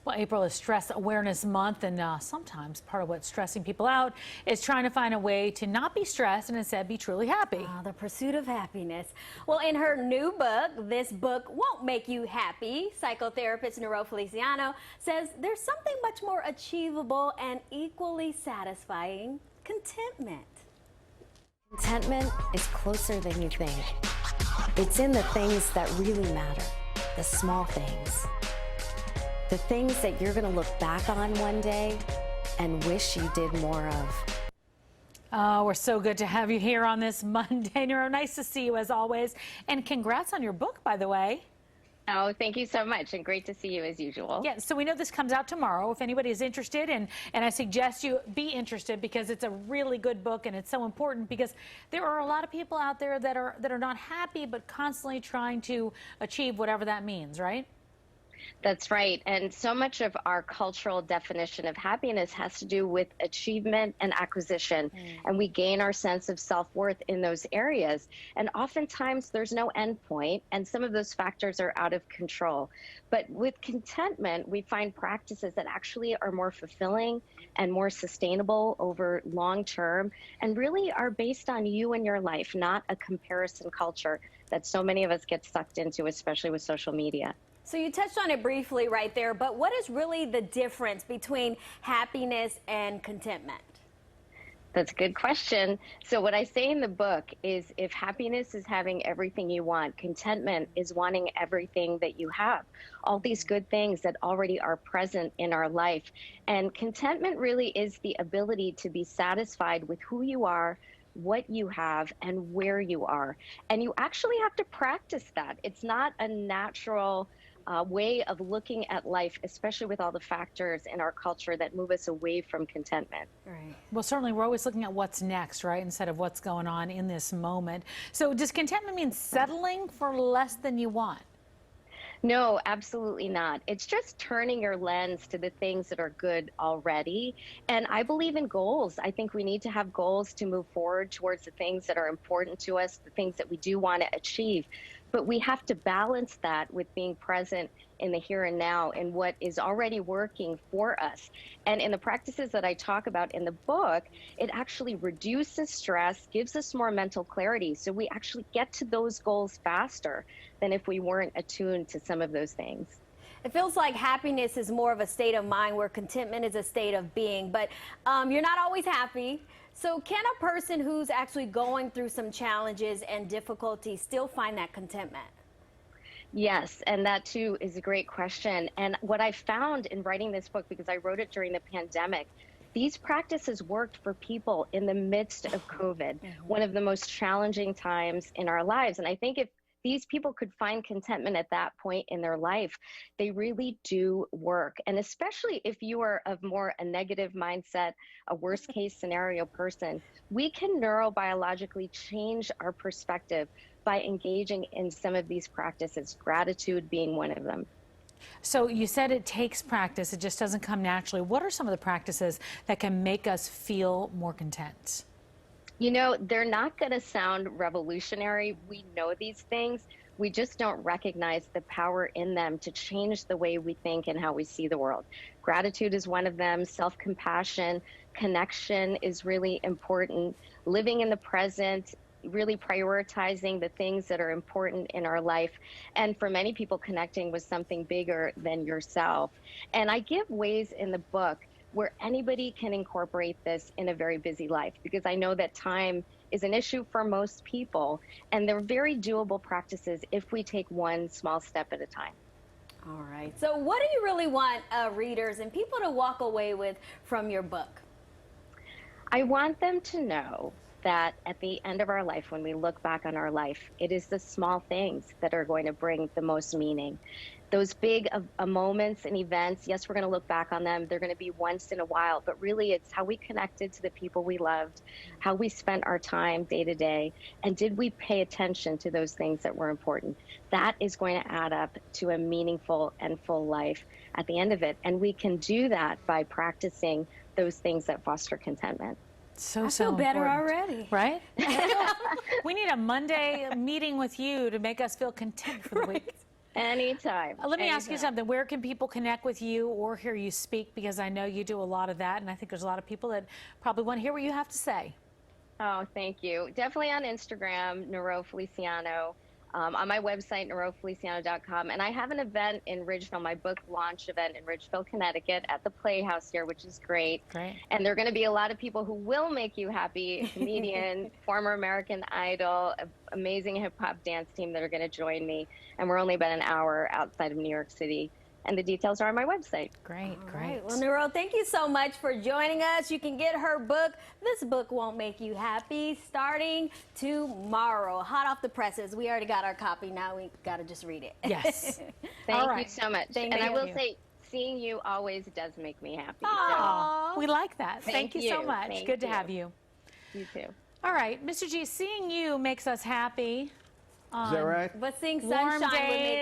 Well, April is Stress Awareness Month, and sometimes part of what's stressing people out is trying to find a way to not be stressed and instead be truly happy. The pursuit of happiness. Well, in her new book, This Book Won't Make You Happy, psychotherapist Niro Feliciano says there's something much more achievable and equally satisfying: contentment. Contentment is closer than you think. It's in the things that really matter, the small things. The things that you're going to look back on one day and wish you did more of. Oh, we're so good to have you here on this Monday, Niro. Nice to see you as always. And congrats on your book, by the way. Oh, thank you so much, and great to see you as usual. Yeah, so we know this comes out tomorrow. If anybody is interested, and I suggest you be interested because it's a really good book, and it's so important because there are a lot of people out there that are not happy but constantly trying to achieve whatever that means, right? That's right. And so much of our cultural definition of happiness has to do with achievement and acquisition. And we gain our sense of self-worth in those areas. And oftentimes there's no end point, and some of those factors are out of control. But with contentment, we find practices that actually are more fulfilling and more sustainable over long term, and really are based on you and your life, not a comparison culture that so many of us get sucked into, especially with social media. So you touched on it briefly right there, but what is really the difference between happiness and contentment? That's a good question. So what I say in the book is, if happiness is having everything you want, contentment is wanting everything that you have, all these good things that already are present in our life. And contentment really is the ability to be satisfied with who you are, what you have, and where you are. And you actually have to practice that. It's not a natural way of looking at life, especially with all the factors in our culture that move us away from contentment. Right. Well, certainly we're always looking at what's next, right, instead of what's going on in this moment. So does contentment mean settling for less than you want? No, absolutely not. It's just turning your lens to the things that are good already. And I believe in goals. I think we need to have goals to move forward towards the things that are important to us, the things that we do want to achieve. But we have to balance that with being present in the here and now and what is already working for us. And in the practices that I talk about in the book, it actually reduces stress, gives us more mental clarity. So we actually get to those goals faster than if we weren't attuned to some of those things. It feels like happiness is more of a state of mind, where contentment is a state of being. But you're not always happy. So can a person who's actually going through some challenges and difficulties still find that contentment? Yes, and that too is a great question. And what I found in writing this book, because I wrote it during the pandemic, these practices worked for people in the midst of COVID, one of the most challenging times in our lives. And I think if these people could find contentment at that point in their life, they really do work. And especially if you are of more a negative mindset, a worst case scenario person, we can neurobiologically change our perspective by engaging in some of these practices, gratitude being one of them. So you said it takes practice, it just doesn't come naturally. What are some of the practices that can make us feel more content? You know, they're not going to sound revolutionary. We know these things. We just don't recognize the power in them to change the way we think and how we see the world. Gratitude is one of them. Self-compassion, connection is really important. Living in the present, really prioritizing the things that are important in our life. And for many people, connecting with something bigger than yourself. And I give ways in the book where anybody can incorporate this in a very busy life, because I know that time is an issue for most people, and they're very doable practices if we take one small step at a time. All right. So what do you really want readers and people to walk away with from your book? I want them to know that at the end of our life, when we look back on our life, it is the small things that are going to bring the most meaning. Those big moments and events, yes, we're going to look back on them. They're going to be once in a while, but really it's how we connected to the people we loved, how we spent our time day to day, and did we pay attention to those things that were important? That is going to add up to a meaningful and full life at the end of it. And we can do that by practicing those things that foster contentment. I feel better already. Right? We need a Monday meeting with you to make us feel content for the week. Anytime. Let me ask you Anytime. something. Where can people connect with you or hear you speak? Because I know you do a lot of that, and I think there's a lot of people that probably want to hear what you have to say. Oh, thank you. Definitely on Instagram, Niro Feliciano. On my website, nirofeliciano.com. And I have an event in Ridgeville, my book launch event in Ridgeville, Connecticut at the Playhouse here, which is great. Great. And there are going to be a lot of people who will make you happy, comedian, former American Idol, amazing hip hop dance team that are going to join me. And we're only about an hour outside of New York City. And the details are on my website. Great, All great. right. Well, Niro, thank you so much for joining us. You can get her book, This Book Won't Make You Happy, starting tomorrow. Hot off the presses. We already got our copy. Now we got to just read it. Yes. Thank All you right. so much. Thank and I will you. say, seeing you always does make me happy. Aw, we like that. Thank you so you. much. Thank Good to you. have you. You too. All right, Mr. G, seeing you makes us happy. Is that right? But seeing Warm sunshine would make days.